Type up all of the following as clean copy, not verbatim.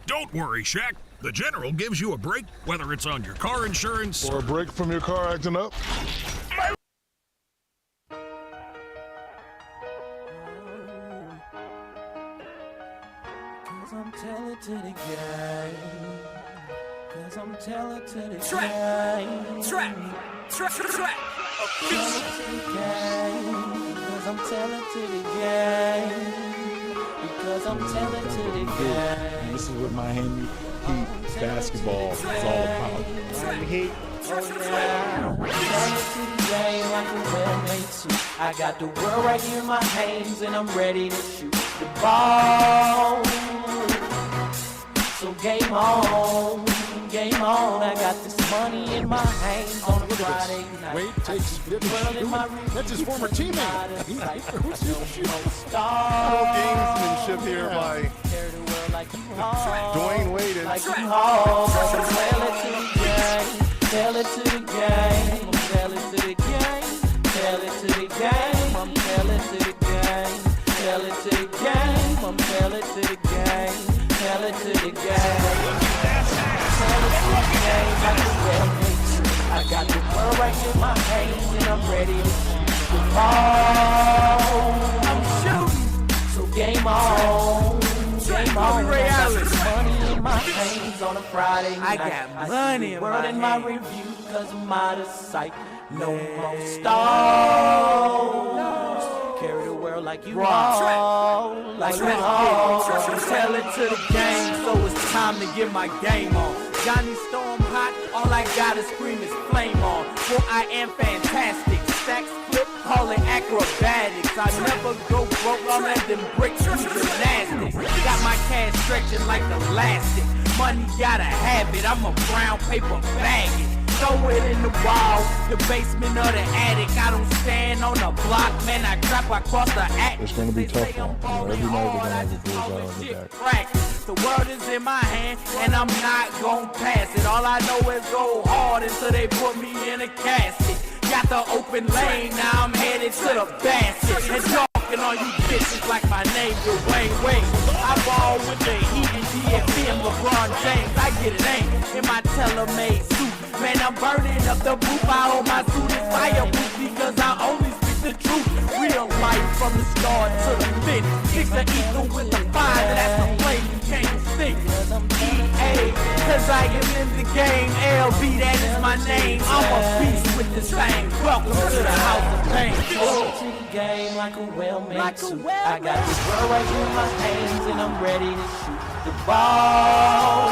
Don't worry, Shaq. The General gives you a break, whether it's on your car insurance or a break from your car acting up. Cause I'm telling to the game. Cause I'm telling to the game. Track. Cause I'm telling to the game. Because I'm telling to the game. This is what Miami Heat basketball is all about. Miami Heat. Telling to the game like a well-made suit. I got the world right here in my hands and I'm ready to shoot the ball. So game on. Game on, I got this money in my hands on a Friday night. Wade takes that's his former teammate. Gamesmanship here by Dwayne Wade and Tell it to the game, tell it to the game, tell it to the game, I'm telling to the game, tell it to the game, I'm telling to the game, tell it to the game. I got the world right in my hands and I'm ready to shoot the ball. I'm shooting, so game on. Game on. I got this money in my hands on a Friday night. I got money in world my in my hands. review cause I'm out of sight. No more stars. Carry the world like you all. Like you all. Tell it to the game, so it's time to get my game on. Johnny Storm hot, all I gotta scream is flame on. For I am fantastic, stacks flip, call it acrobatics. I never go broke, I'll let them bricks do gymnastics. Got my cash stretching like elastic. Money gotta have it, I'm a brown paper bag it. Throw it in the wall, the basement or the attic. I don't stand on the block, man, I drop across the attic. It's gonna be tough though. Every night they're gonna have a Bulls out on the back. The world is in my hand, and I'm not gon' pass it. All I know is go hard until they put me in a casket. Got the open lane, now I'm headed to the basket. And talking on you bitches like my name Dwayne Wade. I ball with the Heat and DFB and LeBron James. I get it ain't in my tailor-made suit. Man, I'm burning up the booth. I hold my suit is fireproof because I only speak the truth. Real life from the start to the finish. Mix the ether with the fire, that's the flame you can't stick. EA, cause I am in the game. LB, that is my name. I'm a beast with this thing. Welcome to the house of pain. To the game like a well-made suit. I got this world right in my hands and I'm ready to shoot the ball.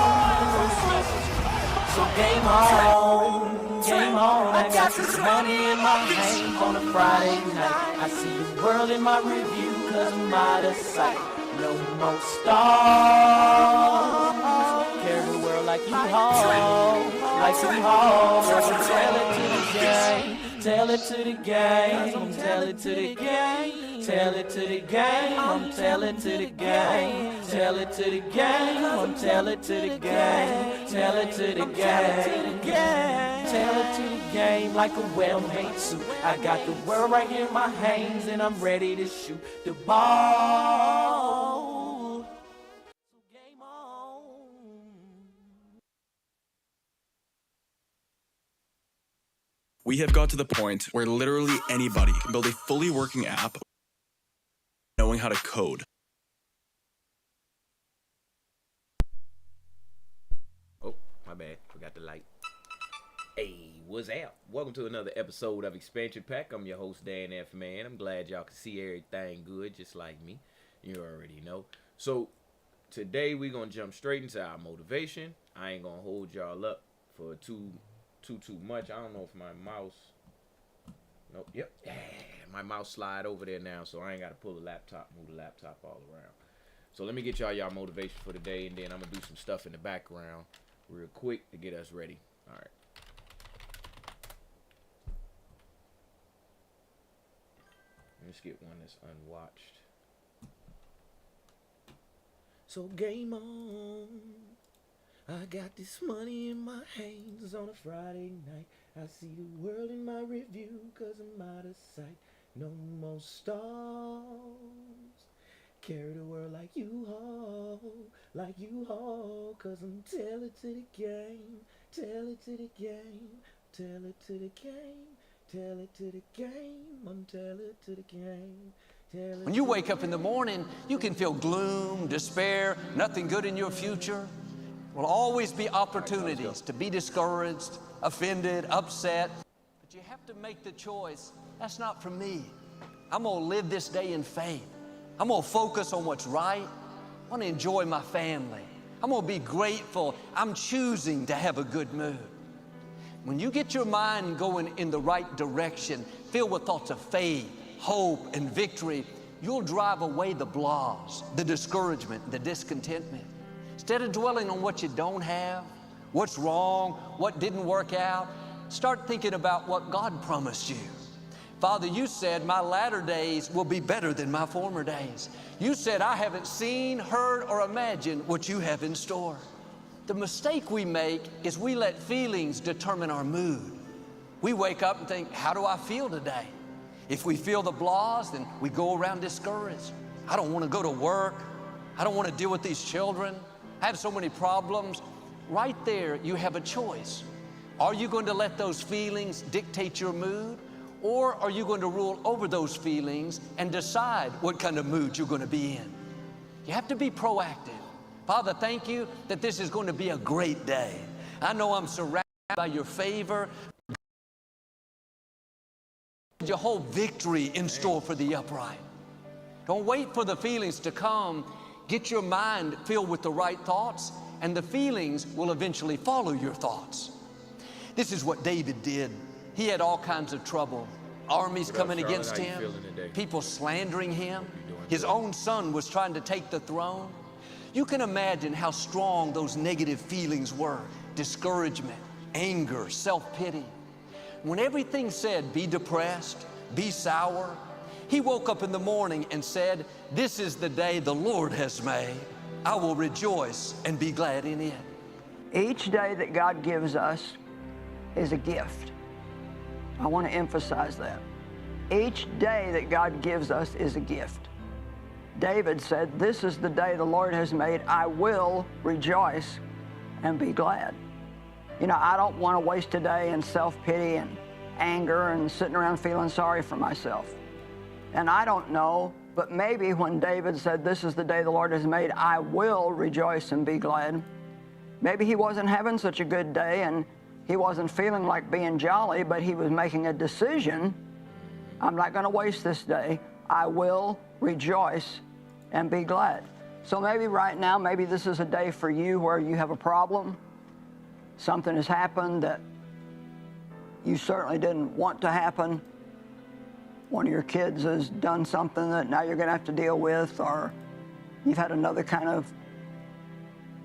So game on, game on. I got this money in my hands on a Friday night. I see the world in my review cause I'm out of sight. No more stars. Carry the world like you haul, like you haul. Tell it to the game. Tell it to the game, tell it to the game, tell it to the game, I'm tell it to the game, tell it to the game, I'm tell it to the game, tell it to the game, tell it to the game like a well-made suit. I got the world right here in my hands and I'm ready to shoot the ball. So game on. We have got to the point where literally anybody can build a fully working app knowing how to code. Oh, my bad. Forgot the light. Hey, what's up? Welcome to another episode of Expansion Pack. I'm your host, Dan F. Man. I'm glad y'all can see everything good just like me. You already know. So, today we're going to jump straight into our motivation. I ain't going to hold y'all up for too much. I don't know if my mouse. Nope. Yep. My mouse slide over there now, so I ain't got to pull the laptop, move the laptop all around. So let me get y'all motivation for today, and then I'm gonna do some stuff in the background real quick to get us ready. All right. Let's get one that's unwatched. So game on. I got this money in my hands on a Friday night. I see the world in my review cause I'm out of sight. No more stars. Carry the world like you haul, cause I'm tell it to the game, tell it to the game, tell it to the game, tell it to the game, I'm tell it to the game. When you wake up in the morning, you can feel gloom, despair, nothing good in your future. Will always be opportunities to be discouraged, offended, upset. But you have to make the choice, that's not for me. I'm gonna live this day in faith. I'm gonna focus on what's right. I wanna enjoy my family. I'm gonna be grateful. I'm choosing to have a good mood. When you get your mind going in the right direction, filled with thoughts of faith, hope, and victory, you'll drive away the blahs, the discouragement, the discontentment. Instead of dwelling on what you don't have, what's wrong, what didn't work out, start thinking about what God promised you. Father, you said my latter days will be better than my former days. You said I haven't seen, heard, or imagined what you have in store. The mistake we make is we let feelings determine our mood. We wake up and think, how do I feel today? If we feel the blahs, then we go around discouraged. I don't want to go to work. I don't want to deal with these children. I have so many problems. Right there, you have a choice. Are you going to let those feelings dictate your mood? Or are you going to rule over those feelings and decide what kind of mood you're going to be in? You have to be proactive. Father, thank you that this is going to be a great day. I know I'm surrounded by your favor. Your whole victory in store for the upright. Don't wait for the feelings to come. Get your mind filled with the right thoughts, and the feelings will eventually follow your thoughts. This is what David did. He had all kinds of trouble. Armies coming against him, people slandering him. His own son was trying to take the throne. You can imagine how strong those negative feelings were. Discouragement, anger, self-pity. When everything said, be depressed, be sour, he woke up in the morning and said, this is the day the Lord has made. I will rejoice and be glad in it. Each day that God gives us is a gift. I want to emphasize that. Each day that God gives us is a gift. David said, this is the day the Lord has made. I will rejoice and be glad. You know, I don't want to waste a day in self-pity and anger and sitting around feeling sorry for myself. And I don't know, but maybe when David said, this is the day the Lord has made, I will rejoice and be glad, maybe he wasn't having such a good day and he wasn't feeling like being jolly, but he was making a decision. I'm not going to waste this day. I will rejoice and be glad. So maybe right now, maybe this is a day for you where you have a problem. Something has happened that you certainly didn't want to happen. One of your kids has done something that now you're going to have to deal with, or you've had another kind of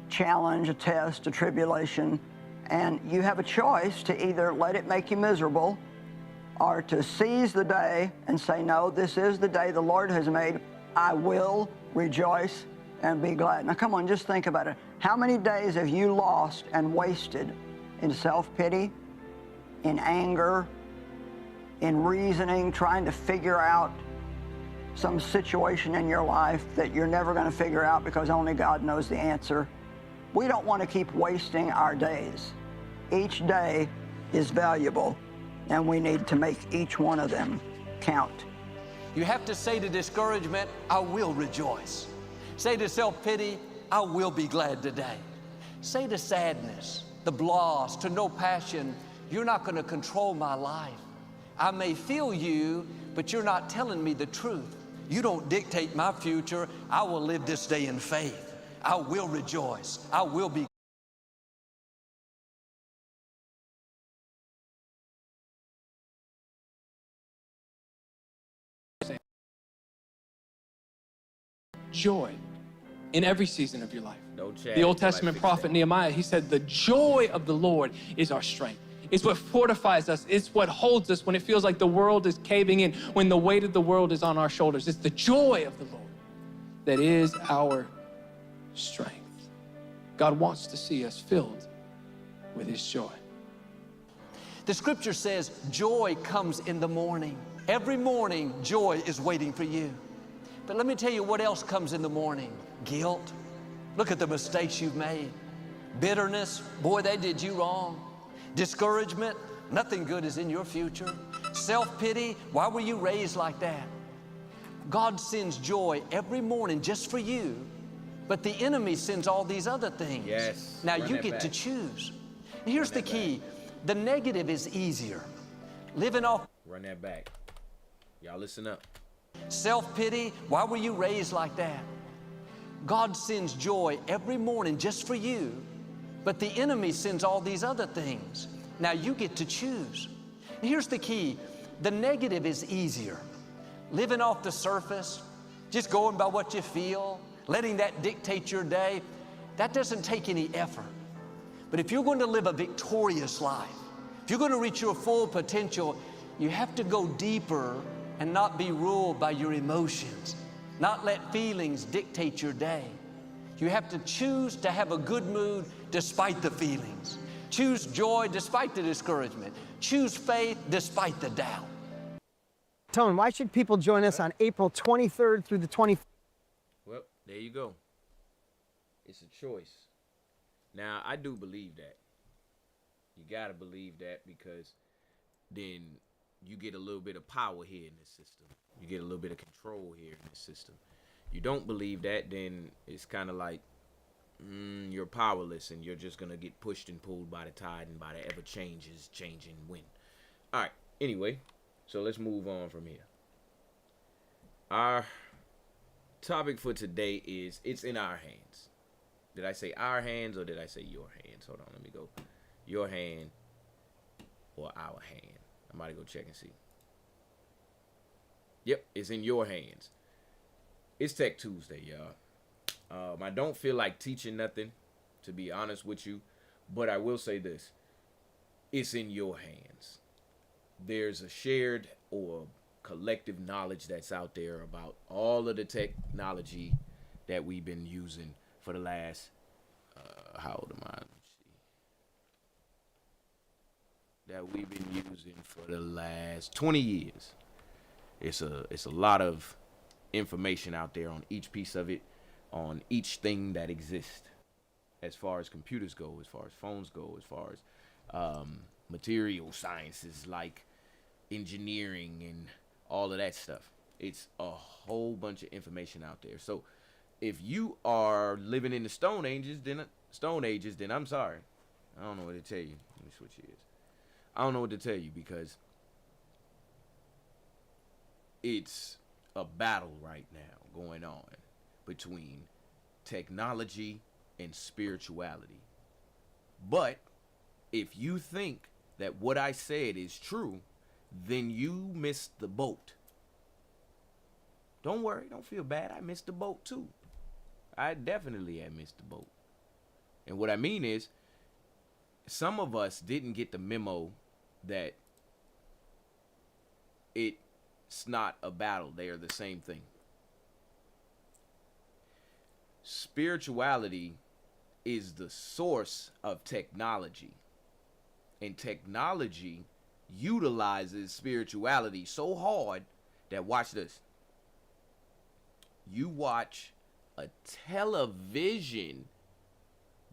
challenge, a test, a tribulation, and you have a choice to either let it make you miserable or to seize the day and say, no, this is the day the Lord has made. I will rejoice and be glad. Now, come on, just think about it. How many days have you lost and wasted in self-pity, in anger, in reasoning, trying to figure out some situation in your life that you're never going to figure out because only God knows the answer? We don't want to keep wasting our days. Each day is valuable, and we need to make each one of them count. You have to say to discouragement, I will rejoice. Say to self-pity, I will be glad today. Say to sadness, the blahs, to no passion, you're not going to control my life. I may feel you, but you're not telling me the truth. You don't dictate my future. I will live this day in faith. I will rejoice. I will be. Joy in every season of your life. No The Old Testament prophet Nehemiah, he said, the joy of the Lord is our strength. It's what fortifies us. It's what holds us when it feels like the world is caving in, when the weight of the world is on our shoulders. It's the joy of the Lord that is our strength. God wants to see us filled with his joy. The scripture says joy comes in the morning. Every morning, joy is waiting for you. But let me tell you what else comes in the morning. Guilt. Look at the mistakes you've made. Bitterness. Boy, they did you wrong. Discouragement. Nothing good is in your future. Self-pity. Why were you raised like that? God sends joy every morning just for you, but the enemy sends all these other things. Yes. Now you get to choose. Here's the key. The negative is easier. Living off. Run that back. Y'all listen up. Self-pity. Why were you raised like that? God sends joy every morning just for you, but the enemy sends all these other things. Now you get to choose. Here's the key. The negative is easier. Living off the surface, just going by what you feel, letting that dictate your day, that doesn't take any effort. But if you're going to live a victorious life, if you're going to reach your full potential, you have to go deeper and not be ruled by your emotions, not let feelings dictate your day. You have to choose to have a good mood despite the feelings. Choose joy despite the discouragement. Choose faith despite the doubt. Tone, why should people join us on April 23rd through the 24th? Well, there you go. It's a choice. Now, I do believe that. You got to believe that, because then you get a little bit of power here in this system. You get a little bit of control here in this system. You don't believe that, then it's kind of like you're powerless and you're just going to get pushed and pulled by the tide and by the ever changing wind. All right. Anyway, so let's move on from here. Our topic for today is it's in our hands. Did I say our hands or did I say your hands? Hold on, let me go. Your hand or our hand. I'm about to go check and see. Yep, it's in your hands. It's Tech Tuesday, y'all. I don't feel like teaching nothing, to be honest with you, but I will say this. It's in your hands. There's a shared or collective knowledge that's out there about all of the technology that we've been using for the last, how old am I? Let's see. That we've been using for the last 20 years. It's a lot of information out there on each piece of it, on each thing that exists, as far as computers go, as far as phones go, as far as material sciences like engineering and all of that stuff. It's a whole bunch of information out there. So if you are living in the Stone Ages, then I'm sorry. I don't know what to tell you. Let me switch ears. I don't know what to tell you, because it's a battle right now going on between technology and spirituality. But if you think that what I said is true, then you missed the boat. Don't worry, don't feel bad. I missed the boat too. I definitely had missed the boat. And what I mean is, some of us didn't get the memo that it's not a battle. They are the same thing. Spirituality is the source of technology. And technology utilizes spirituality so hard that, watch this. You watch a television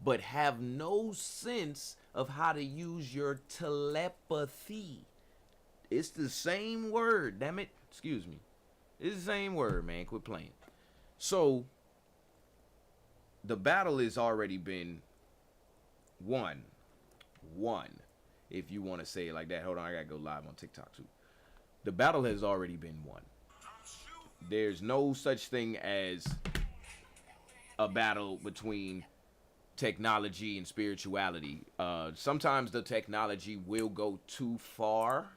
but have no sense of how to use your telepathy. It's the same word, damn it. Excuse me. It's the same word, man. Quit playing. So, the battle has already been won. If you want to say it like that. Hold on, I gotta go live on TikTok too. The battle has already been won. There's no such thing as a battle between technology and spirituality. Sometimes the technology will go too far,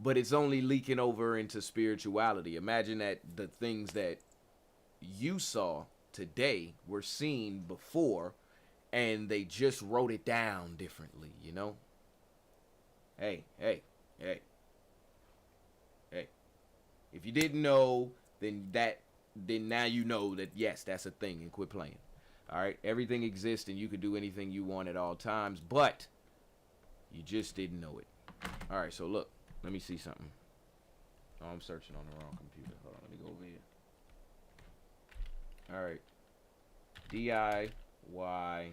but it's only leaking over into spirituality. Imagine that the things that you saw today were seen before, and they just wrote it down differently, you know? Hey. If you didn't know, then now you know that, yes, that's a thing, and quit playing. All right? Everything exists, and you can do anything you want at all times, but you just didn't know it. All right, so look. Let me see something. Oh, I'm searching on the wrong computer. Hold on, let me go over here. All right. DIY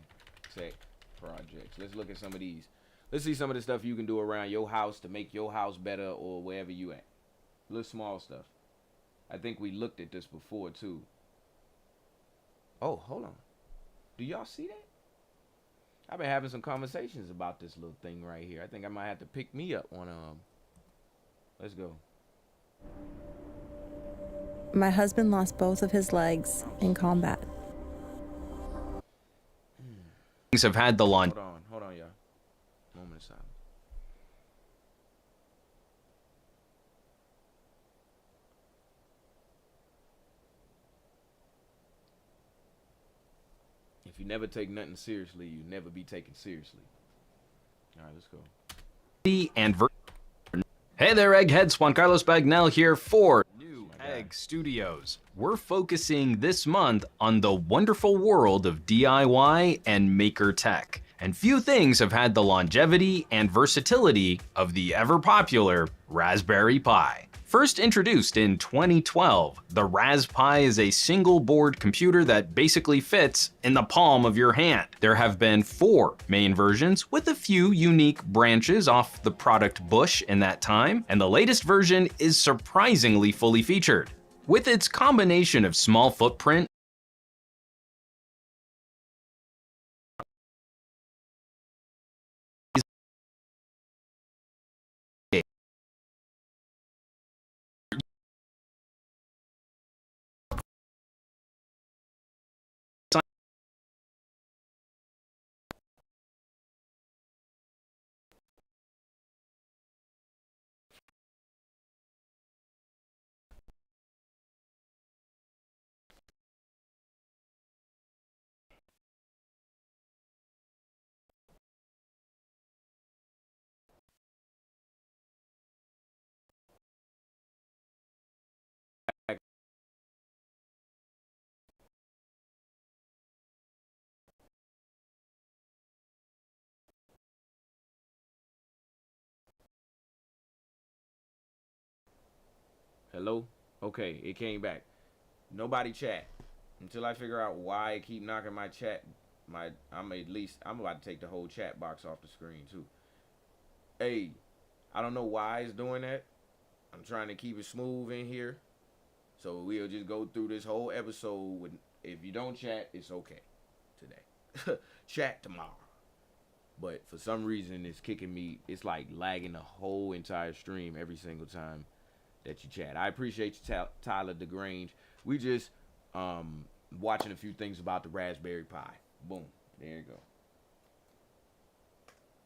tech projects. Let's look at some of these. Let's see some of the stuff you can do around your house to make your house better or wherever you at. Little small stuff. I think we looked at this before too. Oh, hold on. Do y'all see that? I've been having some conversations about this little thing right here. I think I might have to pick me up on let's go. My husband lost both of his legs in combat. Things have had the lawn. Hold on, y'all. Moment of silence. If you never take nothing seriously, you never be taken seriously. All right, let's go. Hey there, Eggheads. Juan Carlos Bagnell here for New Egg Studios. We're focusing this month on the wonderful world of DIY and maker tech. And few things have had the longevity and versatility of the ever-popular Raspberry Pi. First introduced in 2012, the Ras Pi is a single-board computer that basically fits in the palm of your hand. There have been 4 main versions with a few unique branches off the product bush in that time, and the latest version is surprisingly fully featured. With its combination of small footprint, Hello? Okay, it came back. Nobody chat. Until I figure out why I keep knocking my chat. I'm about to take the whole chat box off the screen too. Hey, I don't know why it's doing that. I'm trying to keep it smooth in here. So we'll just go through this whole episode with, if you don't chat, it's okay today. Chat tomorrow. But for some reason it's kicking me, it's like lagging the whole entire stream every single time that you chat. I appreciate you, Tyler DeGrange. We just watching a few things about the Raspberry Pi. Boom, there you go.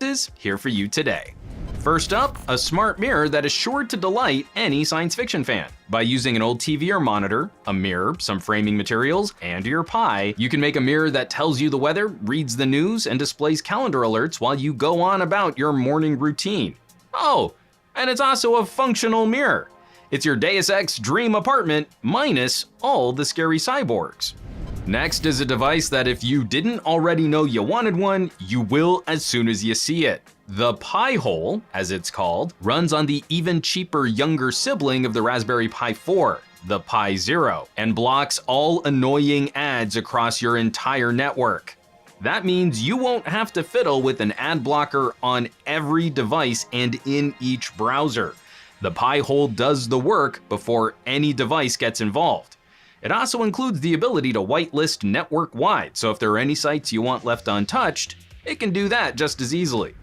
Is here for you today. First up, a smart mirror that is sure to delight any science fiction fan. By using an old TV or monitor, a mirror, some framing materials, and your Pi, you can make a mirror that tells you the weather, reads the news, and displays calendar alerts while you go on about your morning routine. Oh, and it's also a functional mirror. It's your Deus Ex dream apartment minus all the scary cyborgs. Next is a device that if you didn't already know you wanted one, you will as soon as you see it. The Pi hole, as it's called, runs on the even cheaper younger sibling of the Raspberry Pi 4, the Pi Zero, and blocks all annoying ads across your entire network. That means you won't have to fiddle with an ad blocker on every device and in each browser. The Pi hole does the work before any device gets involved. It also includes the ability to whitelist network-wide, so if there are any sites you want left untouched, it can do that just as easily.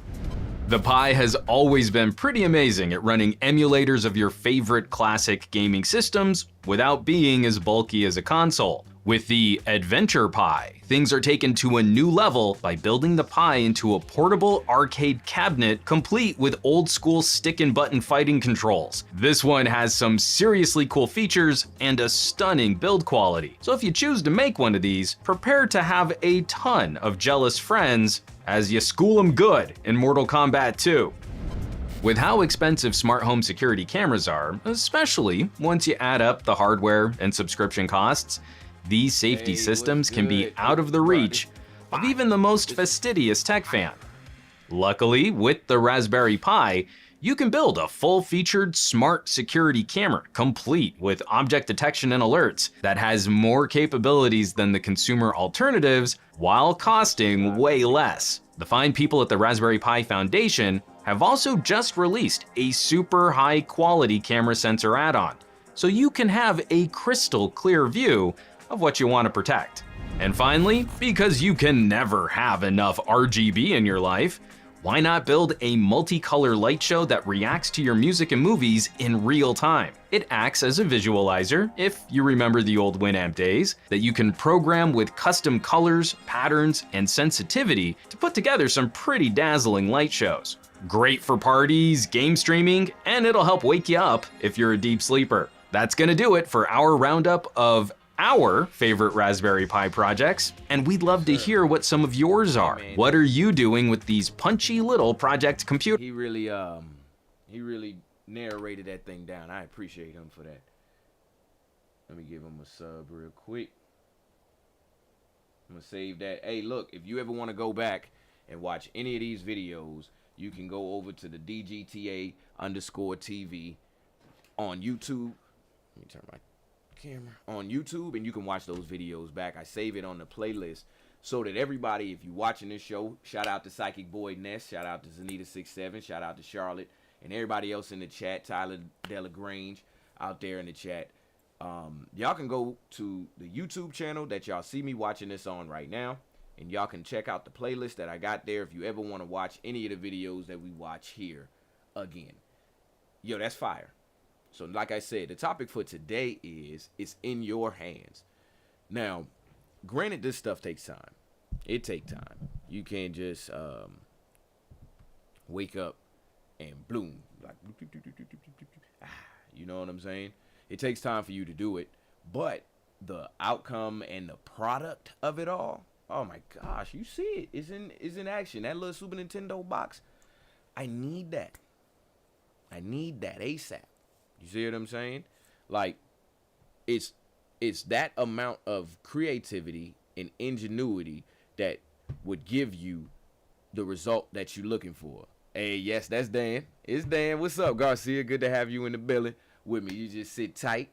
The Pi has always been pretty amazing at running emulators of your favorite classic gaming systems without being as bulky as a console. With the Adventure Pi, things are taken to a new level by building the Pi into a portable arcade cabinet complete with old-school stick-and-button fighting controls. This one has some seriously cool features and a stunning build quality. So if you choose to make one of these, prepare to have a ton of jealous friends as you school them good in Mortal Kombat 2. With how expensive smart home security cameras are, especially once you add up the hardware and subscription costs, these safety systems can be out of the reach of even the most fastidious tech fan. Luckily, with the Raspberry Pi, you can build a full-featured smart security camera complete with object detection and alerts that has more capabilities than the consumer alternatives while costing way less. The fine people at the Raspberry Pi Foundation have also just released a super high-quality camera sensor add-on, so you can have a crystal clear view of what you want to protect. And finally, because you can never have enough RGB in your life, why not build a multicolor light show that reacts to your music and movies in real time? It acts as a visualizer, if you remember the old Winamp days, that you can program with custom colors, patterns, and sensitivity to put together some pretty dazzling light shows. Great for parties, game streaming, and it'll help wake you up if you're a deep sleeper. That's gonna do it for our roundup of our favorite Raspberry Pi projects, and we'd love to hear what some of yours are. What are you doing with these punchy little project computers? He really narrated that thing down. I appreciate him for that. Let me give him a sub real quick. I'm gonna save that. Hey, look, if you ever want to go back and watch any of these videos, you can go over to the DGTA_TV on YouTube. Let me turn my camera on YouTube, and you can watch those videos back. I save it on the playlist so that everybody, if you're watching this show, shout out to Psychic Boy Ness, shout out to Zanita67, shout out to Charlotte, and everybody else in the chat, Tyler Delagrange out there in the chat. Y'all can go to the YouTube channel that y'all see me watching this on right now, and y'all can check out the playlist that I got there if you ever want to watch any of the videos that we watch here again. Yo, that's fire. So like I said, the topic for today is it's in your hands. Now, granted, this stuff takes time. It takes time. You can't just wake up and bloom. Like, you know what I'm saying? It takes time for you to do it. But the outcome and the product of it all, oh my gosh, you see it. It's in action. That little Super Nintendo box, I need that. I need that ASAP. You see what I'm saying? Like, it's that amount of creativity and ingenuity that would give you the result that you're looking for. Hey, yes, that's Dan. It's Dan. What's up, Garcia? Good to have you in the building with me. You just sit tight.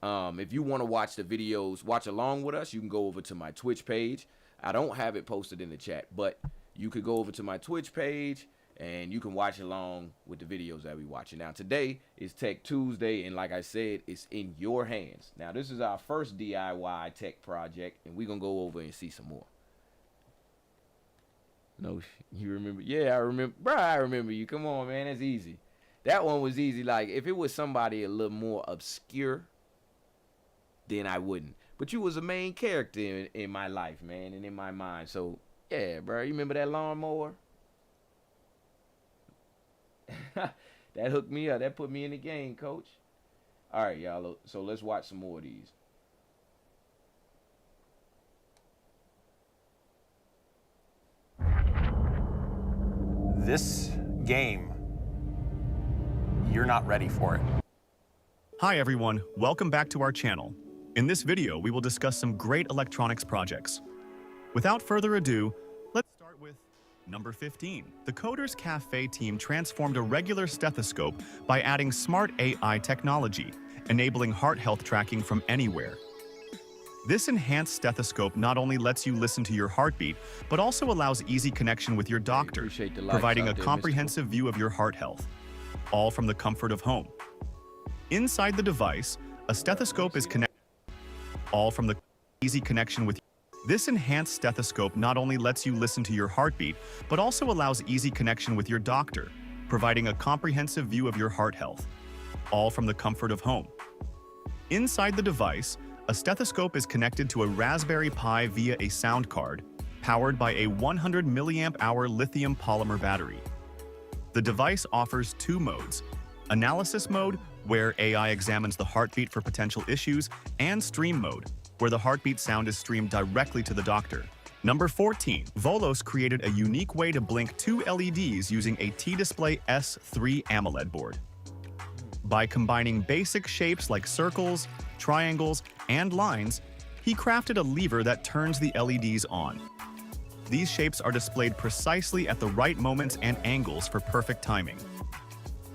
If you want to watch the videos, watch along with us, you can go over to my Twitch page. I don't have it posted in the chat, but you could go over to my Twitch page and you can watch along with the videos that we watching. Now, today is Tech Tuesday, and like I said, it's in your hands. Now, this is our first DIY tech project, and we're going to go over and see some more. No, you remember? Yeah, I remember. Bro, I remember you. Come on, man. That's easy. That one was easy. Like, if it was somebody a little more obscure, then I wouldn't. But you was a main character in my life, man, and in my mind. So, yeah, bro. You remember that lawnmower? That hooked me up. That put me in the game, coach. All right, y'all. So let's watch some more of these. This game, you're not ready for it. Hi everyone, welcome back to our channel. In this video, we will discuss some great electronics projects. Without further ado, let's start with number 15. The Coders Cafe team transformed a regular stethoscope by adding smart AI technology, enabling heart health tracking from anywhere. This enhanced stethoscope not only lets you listen to your heartbeat, but also allows easy connection with your doctor, providing a comprehensive view of your heart health, all from the comfort of home. Inside the device, a stethoscope is connected, all from the easy connection with. This enhanced stethoscope not only lets you listen to your heartbeat, but also allows easy connection with your doctor, providing a comprehensive view of your heart health, all from the comfort of home. Inside the device, a stethoscope is connected to a Raspberry Pi via a sound card, powered by a 100 mAh lithium polymer battery. The device offers two modes: analysis mode, where AI examines the heartbeat for potential issues, and stream mode, where the heartbeat sound is streamed directly to the doctor. Number 14. Volos created a unique way to blink two LEDs using a T-Display S3 AMOLED board. By combining basic shapes like circles, triangles, and lines, he crafted a lever that turns the LEDs on. these shapes are displayed precisely at the right moments and angles for perfect timing.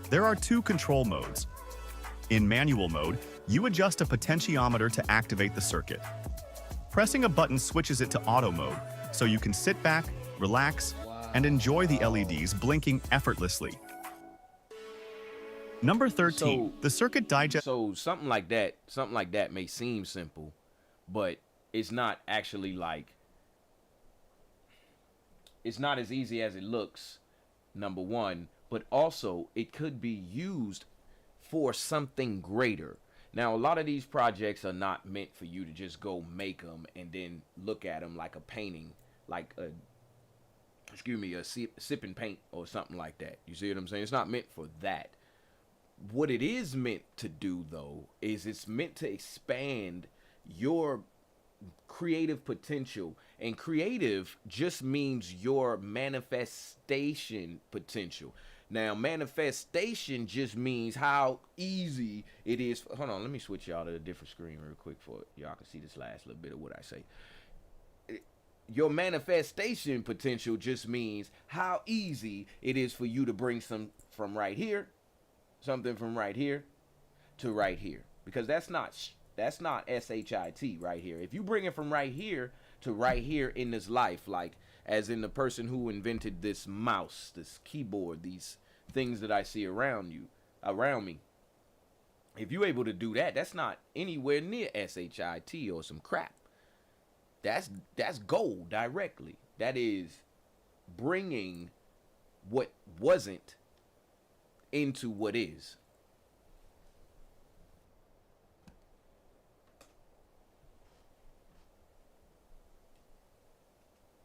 There are two control modes. In manual mode, you adjust a potentiometer to activate the circuit. Pressing a button switches it to auto mode, so you can sit back, relax, and enjoy the LEDs blinking effortlessly. Number 13, the circuit digest. So something like that may seem simple, but it's not actually like, it's not as easy as it looks, number one, but also it could be used for something greater. Now, a lot of these projects are not meant for you to just go make them and then look at them like a painting, like a, sipping paint or something like that. You see what I'm saying? It's not meant for that. What it is meant to do, though, is it's meant to expand your creative potential. And creative just means your manifestation potential. Now, manifestation just means how easy it is. Hold on, let me switch y'all to a different screen real quick for y'all can see this last little bit of what I say. Your manifestation potential just means how easy it is for you to bring something from right here to right here. Because that's not SHIT right here. If you bring it from right here to right here in this life, like as in the person who invented this mouse, this keyboard, these things that I see around me. If you're able to do that, that's not anywhere near SHIT or some crap. That's gold directly. That is bringing what wasn't into what is.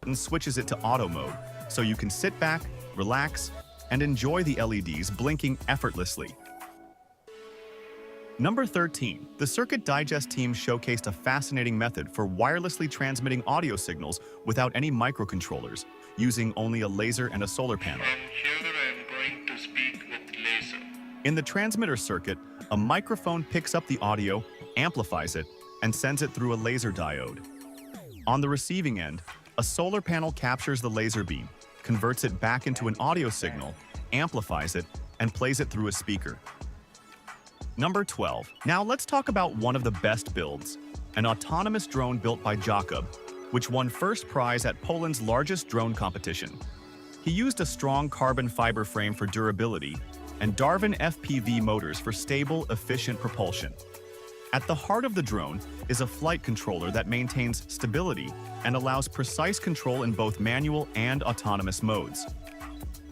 And switches it to auto mode, so you can sit back, relax, and enjoy the LEDs blinking effortlessly. Number 13, the Circuit Digest team showcased a fascinating method for wirelessly transmitting audio signals without any microcontrollers, using only a laser and a solar panel. Here I am going to speak with laser. In the transmitter circuit, a microphone picks up the audio, amplifies it, and sends it through a laser diode. On the receiving end, a solar panel captures the laser beam, converts it back into an audio signal, amplifies it, and plays it through a speaker. Number 12. Now let's talk about one of the best builds, an autonomous drone built by Jakob, which won first prize at Poland's largest drone competition. He used a strong carbon fiber frame for durability and Darwin FPV motors for stable, efficient propulsion. At the heart of the drone is a flight controller that maintains stability and allows precise control in both manual and autonomous modes.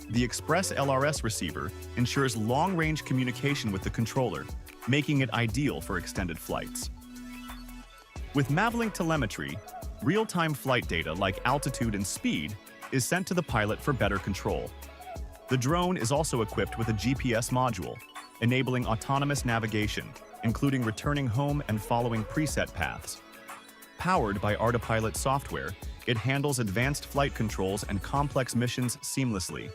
The Express LRS receiver ensures long-range communication with the controller, making it ideal for extended flights. With Mavlink telemetry, real-time flight data like altitude and speed is sent to the pilot for better control. The drone is also equipped with a GPS module, enabling autonomous navigation, including returning home and following preset paths. Powered by Autopilot software, it handles advanced flight controls and complex missions seamlessly.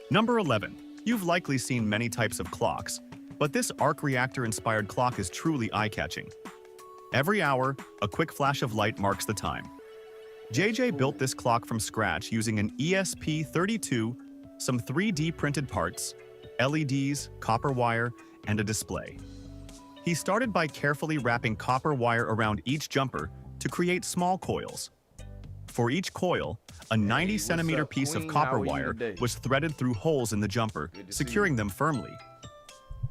Number 11. You've likely seen many types of clocks, but this arc reactor-inspired clock is truly eye-catching. Every hour, a quick flash of light marks the time. JJ built this clock from scratch using an EP.282, some 3D printed parts, LEDs, copper wire, and a display. He started by carefully wrapping copper wire around each jumper to create small coils. For each coil, a 90-centimeter piece of copper wire was threaded through holes in the jumper, securing them firmly.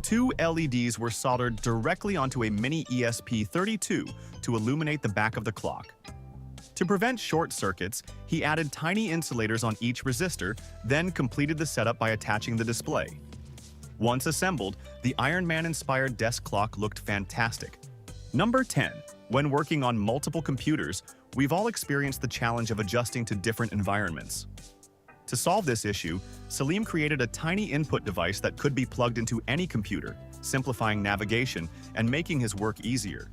2 LEDs were soldered directly onto a mini ESP32 to illuminate the back of the clock. To prevent short circuits, he added tiny insulators on each resistor, then completed the setup by attaching the display. Once assembled, the Iron Man-inspired desk clock looked fantastic. Number 10. When working on multiple computers, we've all experienced the challenge of adjusting to different environments. To solve this issue, Salim created a tiny input device that could be plugged into any computer, simplifying navigation and making his work easier.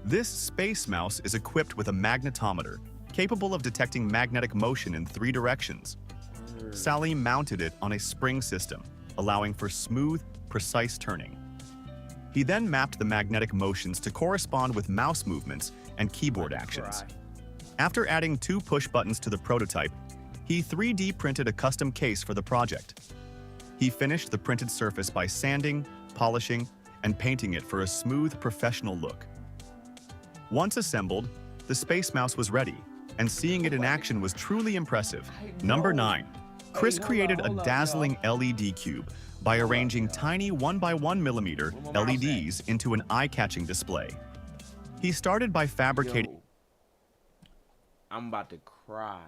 This space mouse is equipped with a magnetometer, capable of detecting magnetic motion in 3 directions. Salim mounted it on a spring system, allowing for smooth, precise turning. He then mapped the magnetic motions to correspond with mouse movements and keyboard actions. After adding 2 push buttons to the prototype, he 3D printed a custom case for the project. He finished the printed surface by sanding, polishing, and painting it for a smooth, professional look. Once assembled, the Space Mouse was ready, and seeing it in action was truly impressive. Number 9. Chris created a dazzling LED cube by arranging tiny 1x1mm LEDs into an eye-catching display. He started by fabricating... Yo, I'm about to cry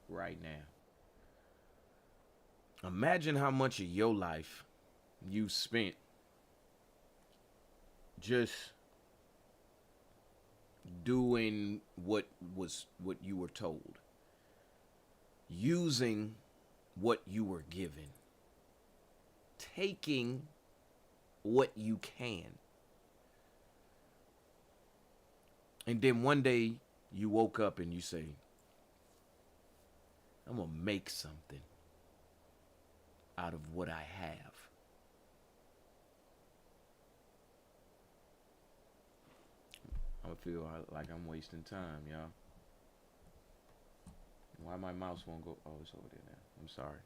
right now. Imagine how much of your life you spent just doing what you were told, using what you were given, taking what you can, and then one day you woke up and you say, I'm gonna make something out of what I have. I feel like I'm wasting time, y'all. Why my mouse won't go? Oh, it's over there now. I'm sorry.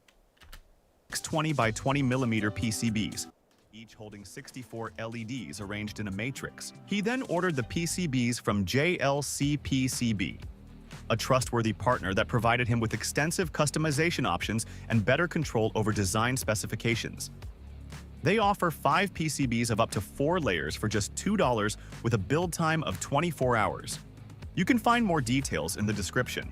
20x20mm PCBs, each holding 64 LEDs arranged in a matrix. He then ordered the PCBs from JLC PCB, a trustworthy partner that provided him with extensive customization options and better control over design specifications. They offer 5 PCBs of up to 4 layers for just $2 with a build time of 24 hours. You can find more details in the description.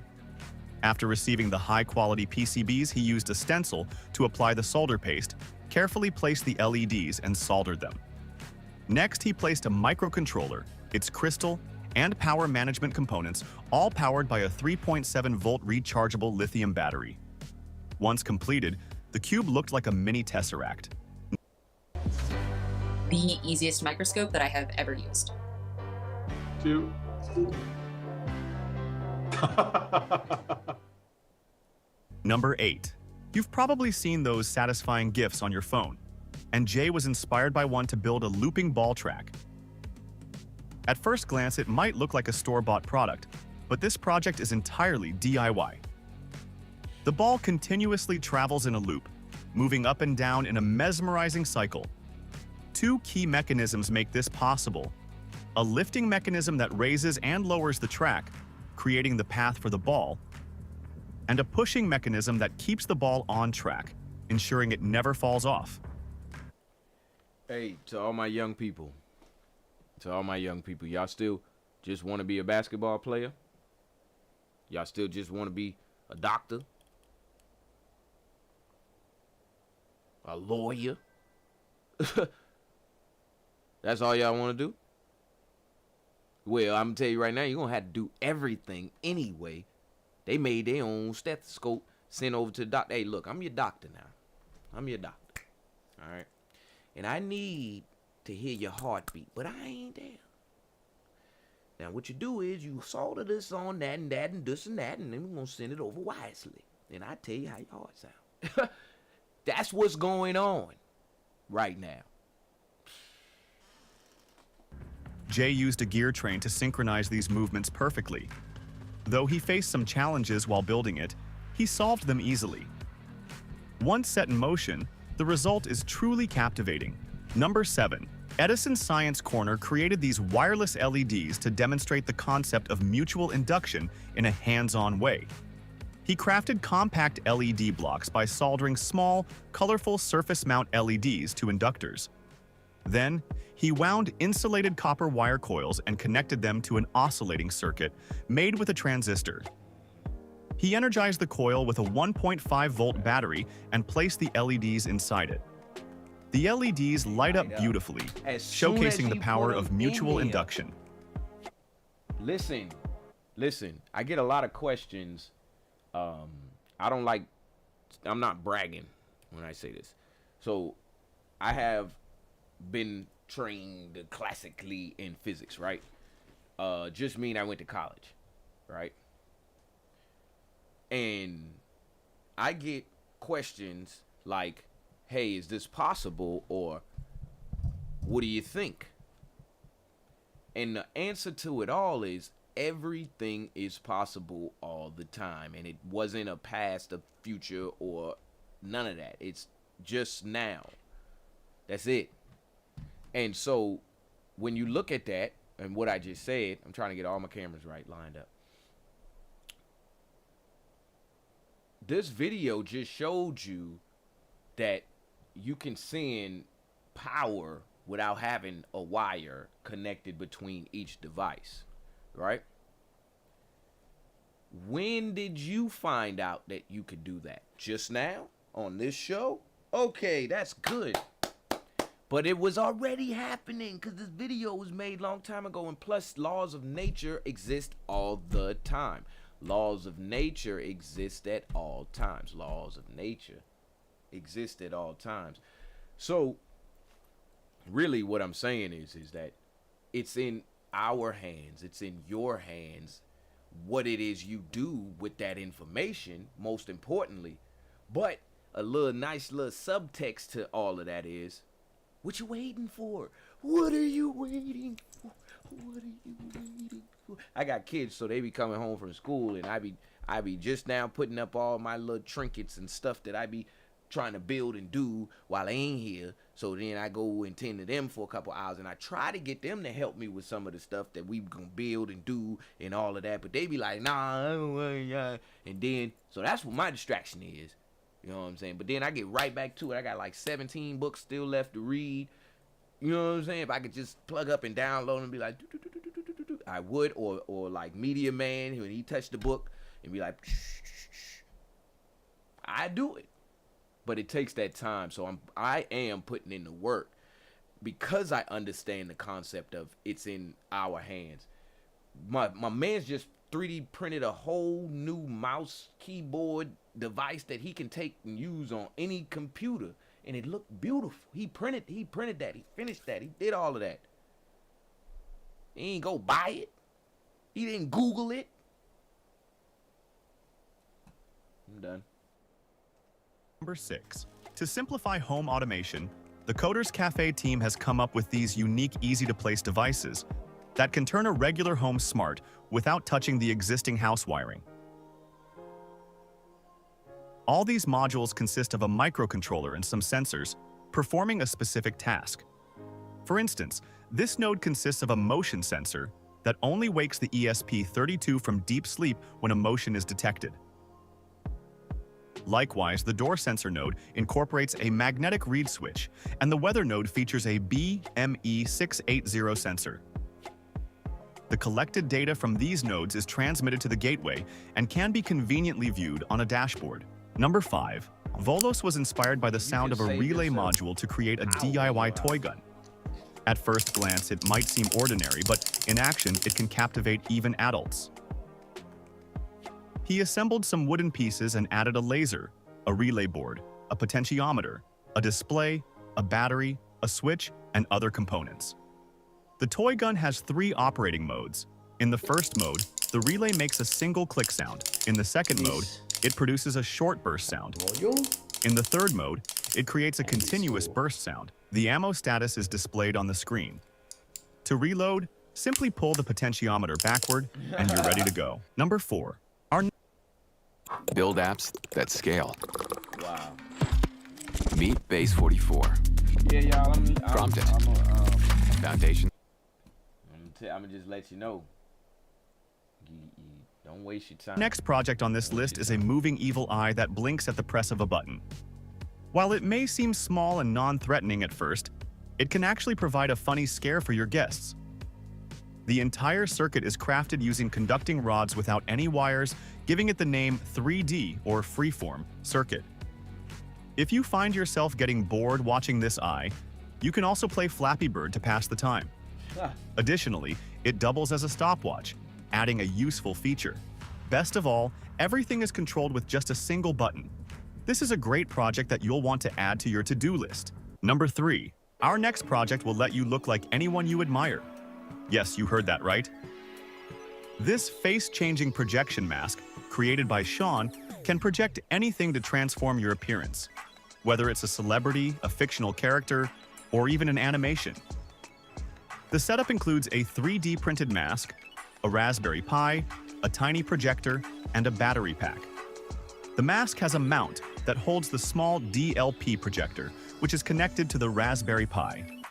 After receiving the high-quality PCBs, he used a stencil to apply the solder paste, carefully placed the LEDs, and soldered them. Next, he placed a microcontroller, its crystal, and power management components, all powered by a 3.7-volt rechargeable lithium battery. Once completed, the cube looked like a mini tesseract. The easiest microscope that I have ever used. 2. Number 8. You've probably seen those satisfying GIFs on your phone, and Jay was inspired by one to build a looping ball track. At first glance, it might look like a store-bought product, but this project is entirely DIY. The ball continuously travels in a loop, moving up and down in a mesmerizing cycle. 2 key mechanisms make this possible: a lifting mechanism that raises and lowers the track, creating the path for the ball, and a pushing mechanism that keeps the ball on track, ensuring it never falls off. Hey, to all my young people, y'all still just want to be a basketball player? Y'all still just want to be a doctor? A lawyer? That's all y'all want to do? Well, I'm going to tell you right now, you're going to have to do everything anyway. They made their own stethoscope, sent over to the doctor. Hey, look, I'm your doctor now. I'm your doctor. All right? And I need to hear your heartbeat, but I ain't there. Now, what you do is you solder this on that and this and that, and then we're going to send it over wisely. And I tell you how your heart sounds. That's what's going on right now. Jay used a gear train to synchronize these movements perfectly. Though he faced some challenges while building it, he solved them easily. Once set in motion, the result is truly captivating. Number 7. Edison Science Corner created these wireless LEDs to demonstrate the concept of mutual induction in a hands-on way. He crafted compact LED blocks by soldering small, colorful surface mount LEDs to inductors. Then, he wound insulated copper wire coils and connected them to an oscillating circuit made with a transistor. He energized the coil with a 1.5-volt battery and placed the LEDs inside it. The LEDs light up beautifully, showcasing the power of mutual induction. Listen, I get a lot of questions. I'm not bragging when I say this. So, I have been trained classically in physics, right? Just mean I went to college, right? And I get questions like, hey, is this possible? Or what do you think? And the answer to it all is everything is possible all the time, and it wasn't a past, a future, or none of that. It's just now. That's it. And so when you look at that and what I just said, I'm trying to get all my cameras lined up. This video just showed you that you can send power without having a wire connected between each device, right? When did you find out that you could do that? Just now? On this show? Okay, that's good. But it was already happening because this video was made a long time ago, and plus laws of nature exist all the time. Laws of nature exist at all times. Laws of nature exist at all times. So really what I'm saying is that it's in our hands, it's in your hands, what it is you do with that information, most importantly. But a nice little subtext to all of that is, what you waiting for? What are you waiting for? What are you waiting for? I got kids, so they be coming home from school, and I be just now putting up all my little trinkets and stuff that I be trying to build and do while I ain't here. So then I go and tend to them for a couple hours, and I try to get them to help me with some of the stuff that we gonna build and do and all of that. But they be like, nah, I don't want. And then, so that's what my distraction is. You know what I'm saying? But then I get right back to it. I got like 17 books still left to read. You know what I'm saying? If I could just plug up and download and be like, I would. Or like Media Man, when he touched the book and be like, I do it. But it takes that time. So I am putting in the work because I understand the concept of it's in our hands. My man's just 3D printed a whole new mouse keyboard device that he can take and use on any computer, and it looked beautiful. He printed that, he finished that, he did all of that. He ain't go buy it. He didn't Google it. I'm done. Number 6. To simplify home automation, the Coders Cafe team has come up with these unique, easy-to-place devices that can turn a regular home smart without touching the existing house wiring. All these modules consist of a microcontroller and some sensors performing a specific task. For instance, this node consists of a motion sensor that only wakes the ESP32 from deep sleep when a motion is detected. Likewise, the door sensor node incorporates a magnetic reed switch, and the weather node features a BME680 sensor. The collected data from these nodes is transmitted to the gateway and can be conveniently viewed on a dashboard. Number 5. Volos was inspired by the sound of a relay module to create a DIY toy gun. At first glance, it might seem ordinary, but in action, it can captivate even adults. He assembled some wooden pieces and added a laser, a relay board, a potentiometer, a display, a battery, a switch, and other components. The toy gun has 3 operating modes. In the first mode, the relay makes a single click sound. In the second mode, it produces a short burst sound. In the third mode, it creates a continuous burst sound. The ammo status is displayed on the screen. To reload, simply pull the potentiometer backward and you're ready to go. Number 4. Build apps that scale. Wow. Meet Base 44. Yeah, y'all. Prompted. Foundation. I'm gonna just let you know. You don't waste your time. Next project on this list is a moving evil eye that blinks at the press of a button. While it may seem small and non-threatening at first, it can actually provide a funny scare for your guests. The entire circuit is crafted using conducting rods without any wires, giving it the name 3D or freeform circuit. If you find yourself getting bored watching this eye, you can also play Flappy Bird to pass the time. Additionally, it doubles as a stopwatch, adding a useful feature. Best of all, everything is controlled with just a single button. This is a great project that you'll want to add to your to-do list. Number 3. Our next project will let you look like anyone you admire. Yes, you heard that right. This face-changing projection mask, created by Sean, can project anything to transform your appearance, whether it's a celebrity, a fictional character, or even an animation. The setup includes a 3D printed mask, a Raspberry Pi, a tiny projector, and a battery pack. The mask has a mount that holds the small DLP projector, which is connected to the Raspberry Pi.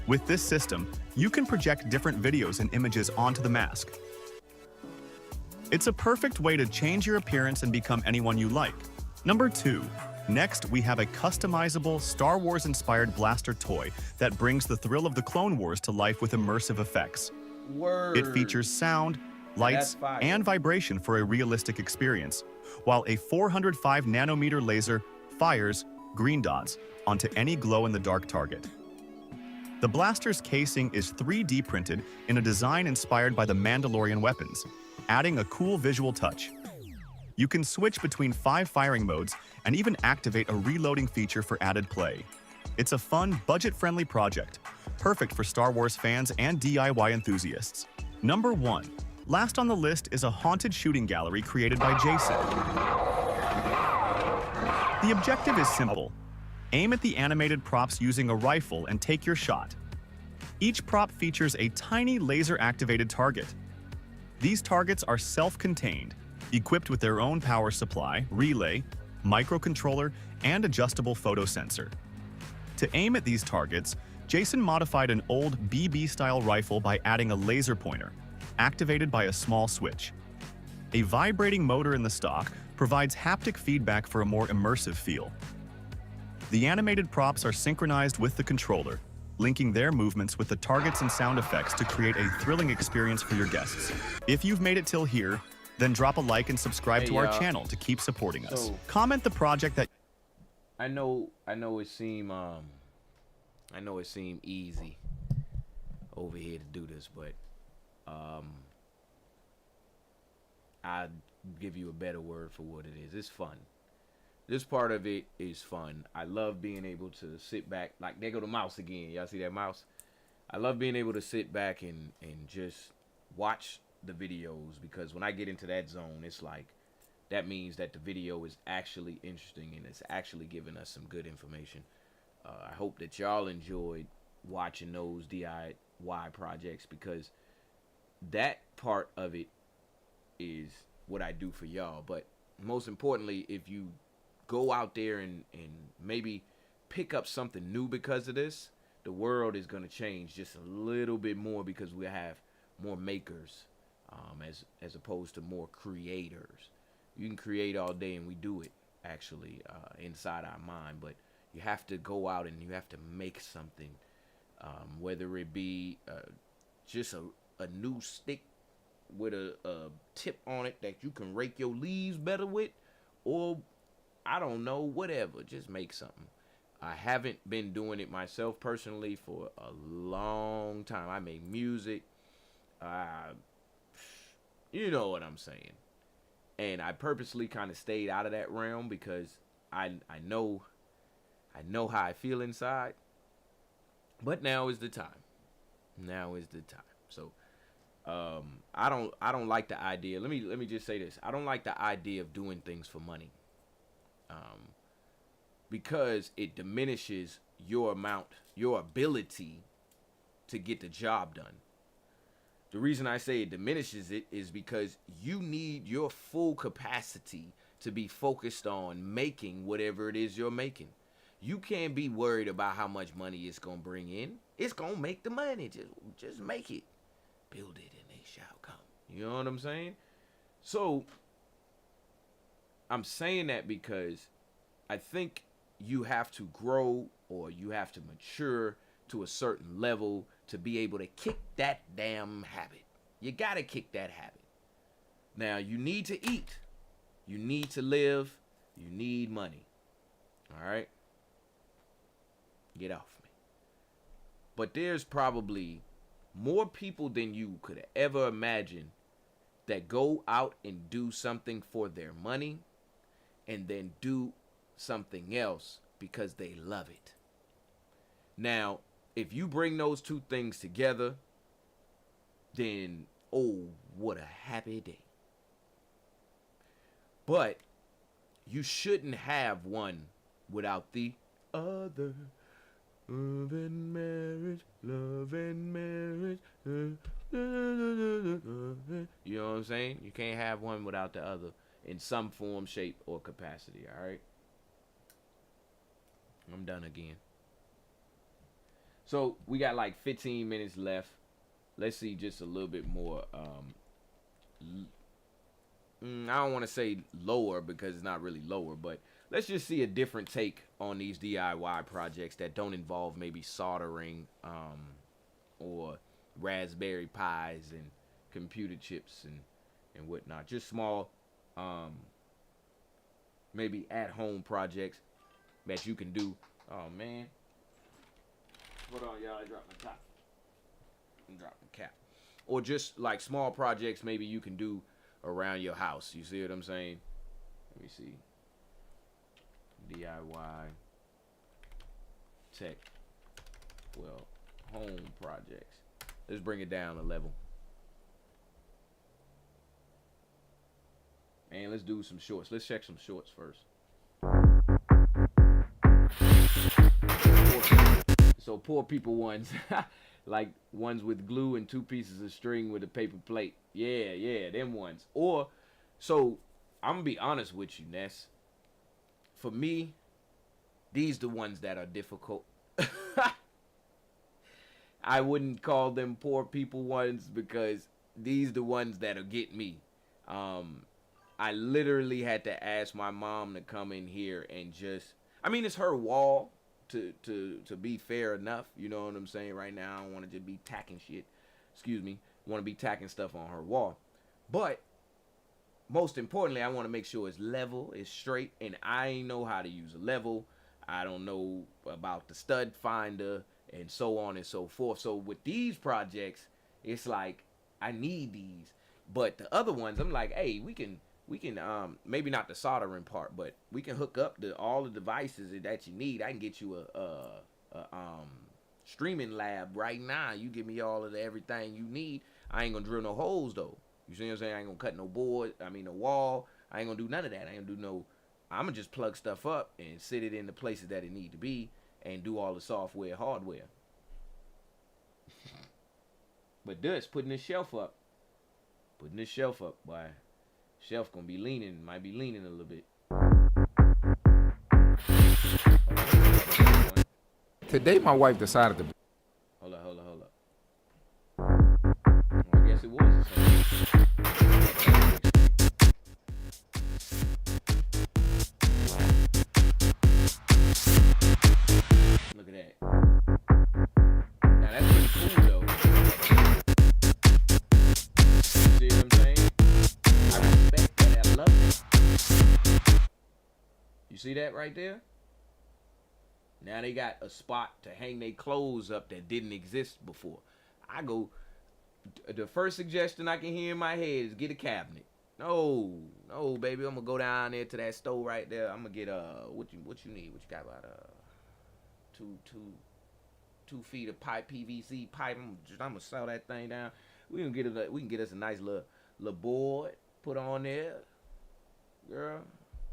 With this system, you can project different videos and images onto the mask. It's a perfect way to change your appearance and become anyone you like. Number 2. Next, we have a customizable Star Wars-inspired blaster toy that brings the thrill of the Clone Wars to life with immersive effects. Word. It features sound, lights, and vibration for a realistic experience, while a 405-nanometer laser fires green dots onto any glow-in-the-dark target. The blaster's casing is 3D printed in a design inspired by the Mandalorian weapons, adding a cool visual touch. You can switch between 5 firing modes and even activate a reloading feature for added play. It's a fun, budget-friendly project, perfect for Star Wars fans and DIY enthusiasts. Number 1. Last on the list is a haunted shooting gallery created by Jason. The objective is simple. Aim at the animated props using a rifle and take your shot. Each prop features a tiny laser-activated target. These targets are self-contained, equipped with their own power supply, relay, microcontroller, and adjustable photo sensor. To aim at these targets, Jason modified an old BB-style rifle by adding a laser pointer, activated by a small switch. A vibrating motor in the stock provides haptic feedback for a more immersive feel. The animated props are synchronized with the controller, linking their movements with the targets and sound effects to create a thrilling experience for your guests. If you've made it till here, then drop a like and subscribe to our channel to keep supporting us. Comment the project that I know it seem easy over here to do this, but I'd give you a better word for what it is. It's fun. This part of it is fun. I love being able to sit back. Like, there go the mouse again. Y'all see that mouse? I love being able to sit back and just watch the videos, because when I get into that zone, it's like, that means that the video is actually interesting and it's actually giving us some good information. I hope that y'all enjoyed watching those DIY projects, because that part of it is what I do for y'all. But most importantly, if you go out there and maybe pick up something new because of this, the world is going to change just a little bit more, because we have more makers as opposed to more creators. You can create all day, and we do it actually inside our mind, but you have to go out and you have to make something, whether it be just a new stick with a tip on it that you can rake your leaves better with, or I don't know, whatever. Just make something. I haven't been doing it myself personally for a long time. I make music. You know what I'm saying. And I purposely kind of stayed out of that realm, because I know how I feel inside. But now is the time. Now is the time. So I don't like the idea. Let me just say this. I don't like the idea of doing things for money. Because it diminishes your ability to get the job done. The reason I say it diminishes it is because you need your full capacity to be focused on making whatever it is you're making. You can't be worried about how much money it's going to bring in. It's going to make the money. Just make it. Build it and they shall come. You know what I'm saying? So I'm saying that because I think you have to grow, or you have to mature to a certain level to be able to kick that damn habit. You gotta kick that habit. Now, you need to eat. You need to live. You need money. All right? Get off me. But there's probably more people than you could ever imagine that go out and do something for their money and then do something else because they love it. Now, if you bring those two things together, then, oh, what a happy day. But you shouldn't have one without the other. Love and marriage, You know what I'm saying? You can't have one without the other in some form, shape, or capacity, all right? I'm done again. So we got like 15 minutes left. Let's see just a little bit more. I don't want to say lower because it's not really lower, but let's just see a different take on these DIY projects that don't involve maybe soldering or Raspberry Pis and computer chips and whatnot. Just small, maybe at-home projects that you can do. Oh, man. Hold on, y'all. I dropped my top. I'm dropping the cap. Or just like small projects maybe you can do around your house. You see what I'm saying? Let me see. DIY tech. Well, home projects. Let's bring it down a level. And let's do some shorts. Let's check some shorts first. So poor people ones, like ones with glue and 2 pieces of string with a paper plate. Yeah, them ones. Or, so I'm gonna be honest with you, Ness. For me, these the ones that are difficult. I wouldn't call them poor people ones because these the ones that'll get me. I literally had to ask my mom to come in here and just, I mean, it's her wall. To be fair enough, you know what I'm saying? Right now, I don't want to just be tacking shit. Excuse me. I want to be tacking stuff on her wall. But most importantly, I want to make sure it's level, it's straight, and I know how to use a level. I don't know about the stud finder and so on and so forth. So with these projects, it's like I need these. But the other ones, I'm like, hey, we can maybe not the soldering part, but we can hook up all the devices that you need. I can get you a streaming lab right now. You give me all of everything you need. I ain't gonna drill no holes though. You see what I'm saying? I ain't gonna cut no board. I mean no wall. I ain't gonna do none of that. I ain't gonna do no. I'm gonna just plug stuff up and sit it in the places that it need to be and do all the software, hardware. But this putting this shelf up, boy. Shelf gonna be leaning, might be leaning a little bit. Today my wife decided to... Hold up. Well, I guess it was the same. Look at that. Now that's pretty cool though. See what I'm saying? I respect that. I love it. You see that right there? Now they got a spot to hang their clothes up that didn't exist before. The first suggestion I can hear in my head is get a cabinet. No, baby, I'm gonna go down there to that store right there. I'm gonna get what you need? What you got about 2 feet of pipe, PVC pipe. I'm gonna sell that thing down. We can get us a nice little board put on there, girl.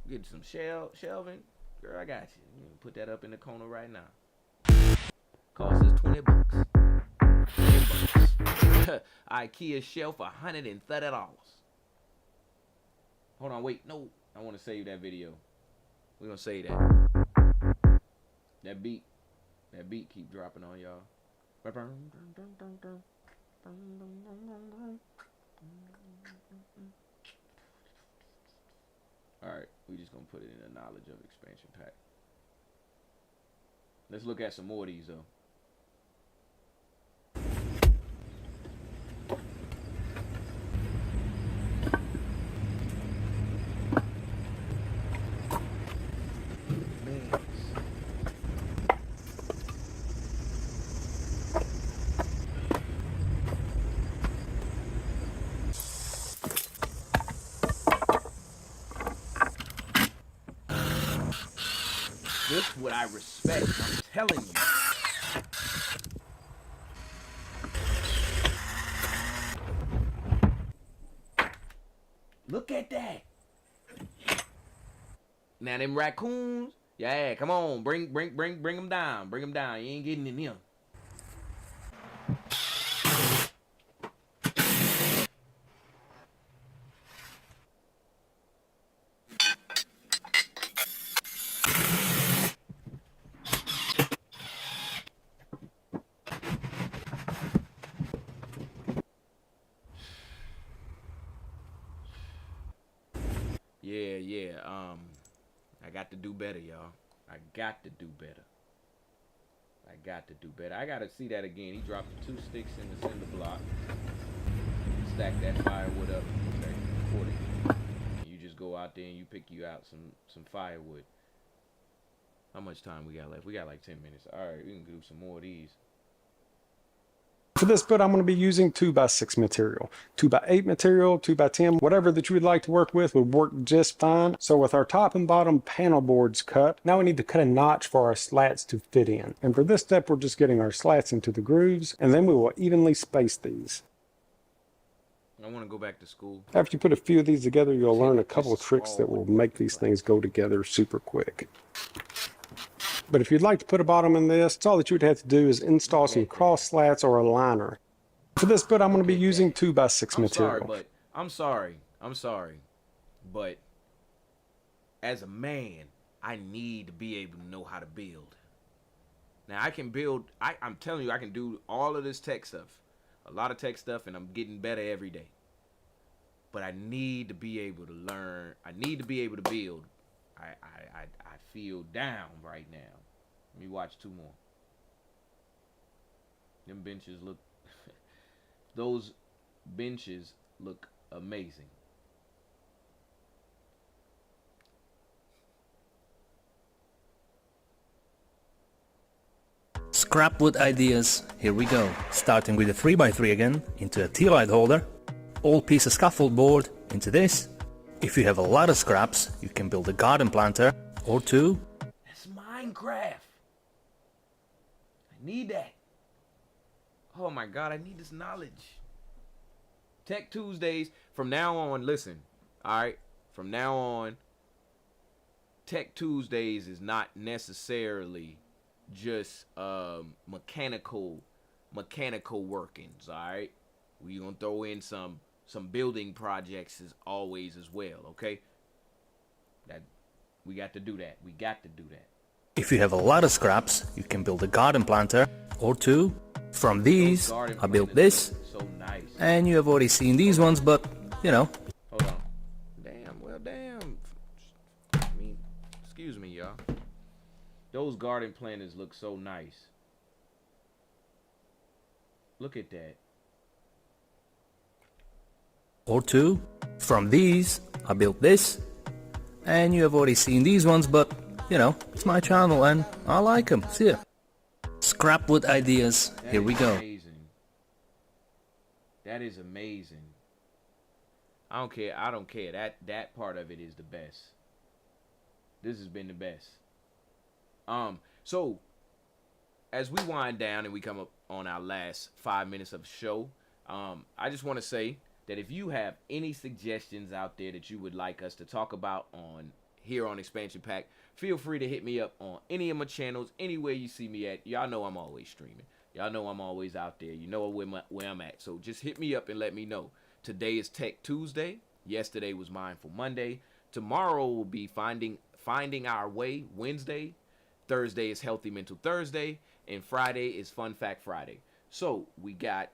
Get some shelving. Girl, I got you. You can put that up in the corner right now. Cost us $20. IKEA shelf $130. Hold on, wait, no. I want to save that video. We're gonna save that. That beat keep dropping on y'all. Alright, we just gonna put it in the knowledge of expansion pack. Let's look at some more of these though. This is what I respect, I'm telling you. Look at that. Now them raccoons, yeah, come on, bring them down. Bring them down. You ain't getting in them. I got to do better, y'all. I got to do better. I got to see that again. He dropped the 2 sticks in the cinder block. Stack that firewood up. Okay, 40. You just go out there and you pick you out some firewood. How much time we got left? We got like 10 minutes. All right, we can do some more of these. For this build, I'm going to be using 2x6 material, 2x8 material, 2x10, whatever that you would like to work with would work just fine. So with our top and bottom panel boards cut, now we need to cut a notch for our slats to fit in. And for this step, we're just getting our slats into the grooves, and then we will evenly space these. I want to go back to school. After you put a few of these together, you'll learn a couple of tricks that will make these things go together super quick. But if you'd like to put a bottom in this, all that you would have to do is install some cross slats or a liner. For this build, I'm going to be using 2x6 material. I'm sorry, but as a man, I need to be able to know how to build. Now, I can build, I'm telling you, I can do all of this tech stuff, a lot of tech stuff, and I'm getting better every day. But I need to be able to learn, I need to be able to build. I feel down right now. Let me watch 2 more. Them benches look, those benches look amazing. Scrapwood ideas, here we go. Starting with a 3x3 again, into a tea light holder. All piece of scaffold board into this. If you have a lot of scraps, you can build a garden planter or 2. That's Minecraft. I need that. Oh my God, I need this knowledge. Tech Tuesdays, from now on, listen, all right? From now on, Tech Tuesdays is not necessarily just mechanical workings, all right? We're going to throw in some building projects as always as well, okay? That we got to do that. We got to do that. If you have a lot of scraps, you can build a garden planter or 2. From these, I built this. So nice. And you have already seen these ones, but, you know. Hold on. Damn. I mean, excuse me, y'all. Those garden planters look so nice. Look at that. Or 2. From these, I built this. And you have already seen these ones, but, you know, it's my channel and I like them. See ya. Scrapwood ideas, here we go. Amazing. That is amazing. I don't care. That part of it is the best. This has been the best. So as we wind down and we come up on our last 5 minutes of the show, I just want to say that if you have any suggestions out there that you would like us to talk about here on Expansion Pack, feel free to hit me up on any of my channels, anywhere you see me at. Y'all know I'm always streaming. Y'all know I'm always out there. You know where I'm at. So just hit me up and let me know. Today is Tech Tuesday. Yesterday was Mindful Monday. Tomorrow will be Finding Our Way Wednesday. Thursday is Healthy Mental Thursday. And Friday is Fun Fact Friday. So we got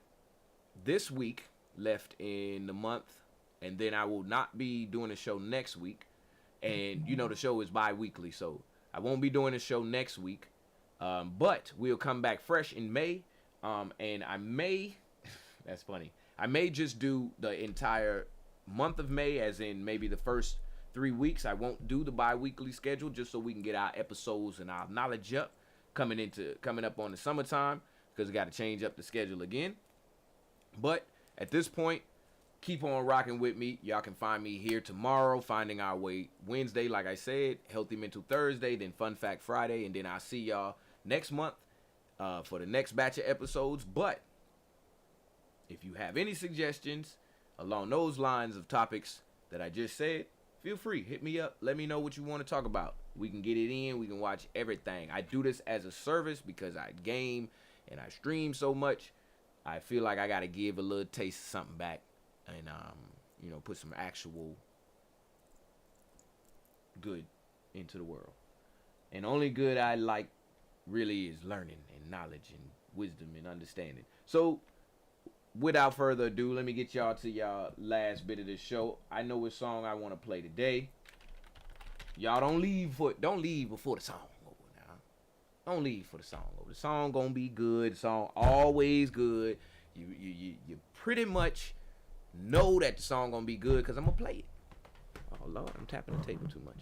this week left in the month. And then I will not be doing a show next week. And, you know, the show is bi-weekly, so I won't be doing a show next week. But we'll come back fresh in May. And I may, that's funny, I may just do the entire month of May, as in maybe the first 3 weeks. I won't do the bi-weekly schedule just so we can get our episodes and our knowledge up coming up on the summertime, because we got to change up the schedule again. But at this point, keep on rocking with me. Y'all can find me here tomorrow, Finding Our Way Wednesday, like I said, Healthy Mental Thursday, then Fun Fact Friday, and then I'll see y'all next month for the next batch of episodes. But if you have any suggestions along those lines of topics that I just said, feel free, hit me up. Let me know what you want to talk about. We can get it in. We can watch everything. I do this as a service because I game and I stream so much. I feel like I got to give a little taste of something back. And, you know, put some actual good into the world. And only good I like really is learning and knowledge and wisdom and understanding. So, without further ado, let me get y'all to y'all last bit of this show. I know what song I want to play today. Y'all don't leave before the song over now. Don't leave for the song over. The song gonna be good. The song always good. You pretty much know that the song gonna be good because I'm gonna play it. Oh Lord, I'm tapping the table too much.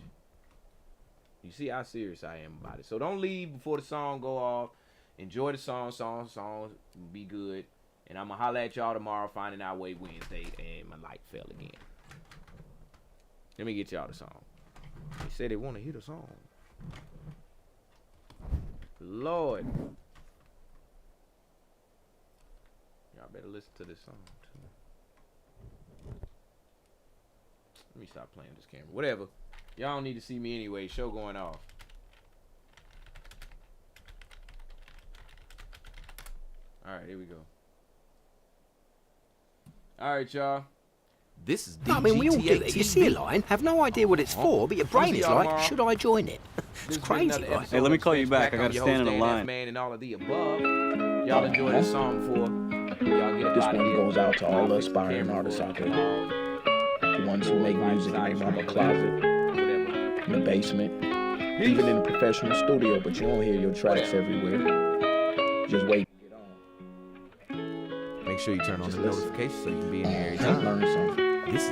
You see how serious I am about it. So don't leave before the song go off. Enjoy the song be good. And I'm gonna holler at y'all tomorrow, Finding Our Way Wednesday, and my light fell again. Let me get y'all the song. They said they want to hear the song. Lord. Y'all better listen to this song too. Let me stop playing this camera. Whatever. Y'all don't need to see me anyway. Show going off. Alright, here we go. Alright, y'all. This is DGTA I mean, we all do it. You see a line, have no idea what it's for, but your brain is like, should I join it? It's crazy, right? Hey, let me call you back. I gotta stand in a line. Man and all of the above. Y'all enjoy this song before y'all get This up one out of goes here. out to all the aspiring artists out there. The ones who make music in their mama closet, in the basement, even in the professional studio, but you don't hear your tracks everywhere. Just wait. Make sure you turn on the notifications so you can be in here every time. Learn something. This is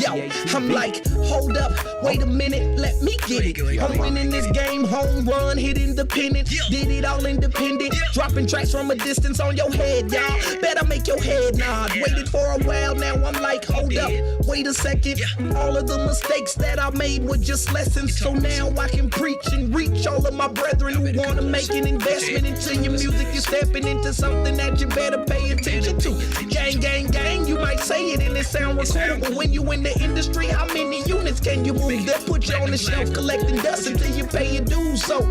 DGTA. Yo, I'm like, hold up, wait a minute, let me get it. I'm winning this game, home run, hit independent. Did it all independent. Dropping tracks from a distance on your head, y'all. Better make your head nod. Waited for a while, now I'm like, hold up, wait a second. All of the mistakes that I made were just lessons. So now I can preach and reach all of my brethren who want to make an investment into your music. You're stepping into something that you better pay attention to. Gang, gang, gang, you might say it and it sound recorded. But when you in the industry, how many units can you move? They'll put you on the shelf collecting dust until you pay your dues. So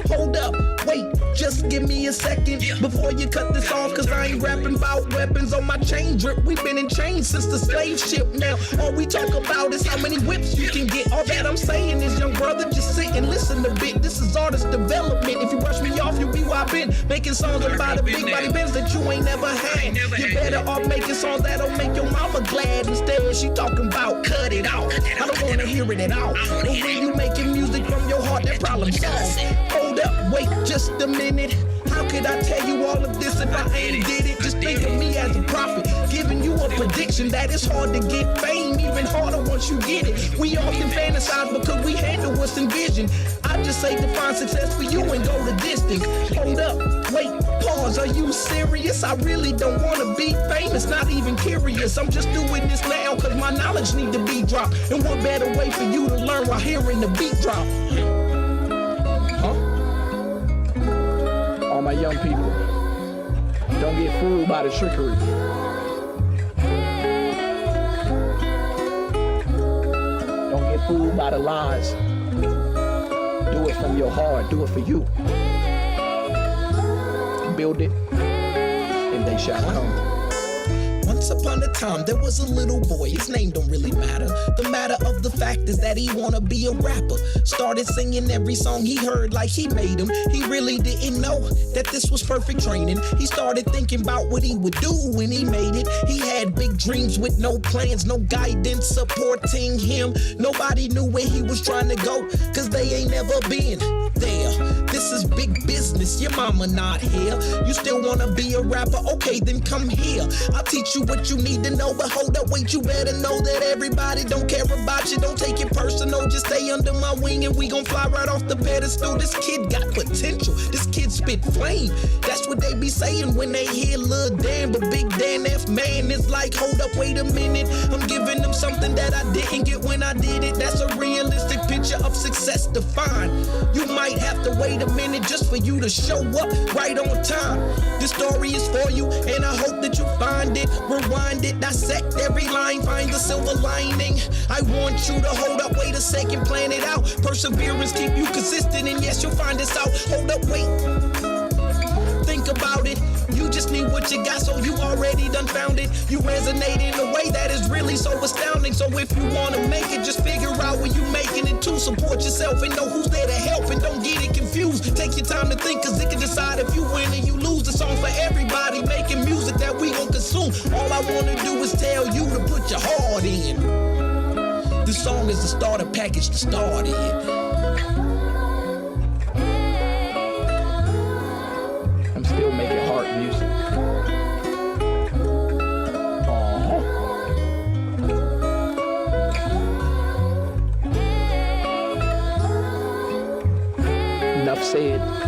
hold up, wait, just give me a second before you cut this off, cause I ain't rapping about weapons on my chain drip. We've been in chains since the slave ship. Now all we talk about is how many whips you can get. All that I'm saying is, young brother, just sit and listen a bit. This is artist development. If you brush me off, you'll be where I've been, making songs about the big body bands that you ain't never had. You better off making songs that'll make your mama glad. Instead she talking about cut it off. I don't wanna hear it at all. But when you making music from your heart, that problem solved. Hold up, wait just a minute. How could I tell you all of this if I ain't did it? Just think of me as a prophet, giving you a prediction that it's hard to get fame, even harder once you get it. We often fantasize because we handle what's envisioned. I just say define success for you and go the distance. Hold up, wait, pause, are you serious? I really don't want to be famous, not even curious. I'm just doing this now cause my knowledge need to be dropped. And what better way for you to learn while hearing the beat drop? All my young people, don't get fooled by the trickery. Don't get fooled by the lies. Do it from your heart, do it for you. Build it, and they shall come. Once upon a time, there was a little boy, his name don't really matter. The matter of the fact is that he wanna be a rapper. Started singing every song he heard like he made him. He really didn't know that this was perfect training. He started thinking about what he would do when he made it. He had big dreams with no plans, no guidance supporting him. Nobody knew where he was trying to go, cause they ain't never been there. This is big business, your mama not here. You still wanna be a rapper? Okay, then come here. I'll teach you what you need to know, but hold up, wait, you better know that everybody don't care about you. Don't take it personal, just stay under my wing and we gon' fly right off the pedestal. This kid got potential, this kid spit flame. That's what they be saying when they hear Lil Dan, but Big Dan F man is like, hold up, wait a minute. I'm giving them something that I didn't get when I did it. That's a realistic picture of success defined. You might have to wait a minute just for you to show up right on time. This story is for you and I hope that you find it. Rewind it, dissect every line, find the silver lining. I want you to hold up, wait a second, plan it out. Perseverance keep you consistent, and yes, you'll find this out. Hold up, wait, think about it. You just need what you got, so you already done found it. You resonate in a way that is really so astounding. So if you wanna make it, just figure out where you making it to. Support yourself and know who's there to help, and don't get it confused. Take your time to think, cause it can decide if you win and you lose. The song for everybody, making music that we gon' consume. All I wanna do is tell you to put your heart in. This song is the starter package to start it. I'm still making heart music. Enough said.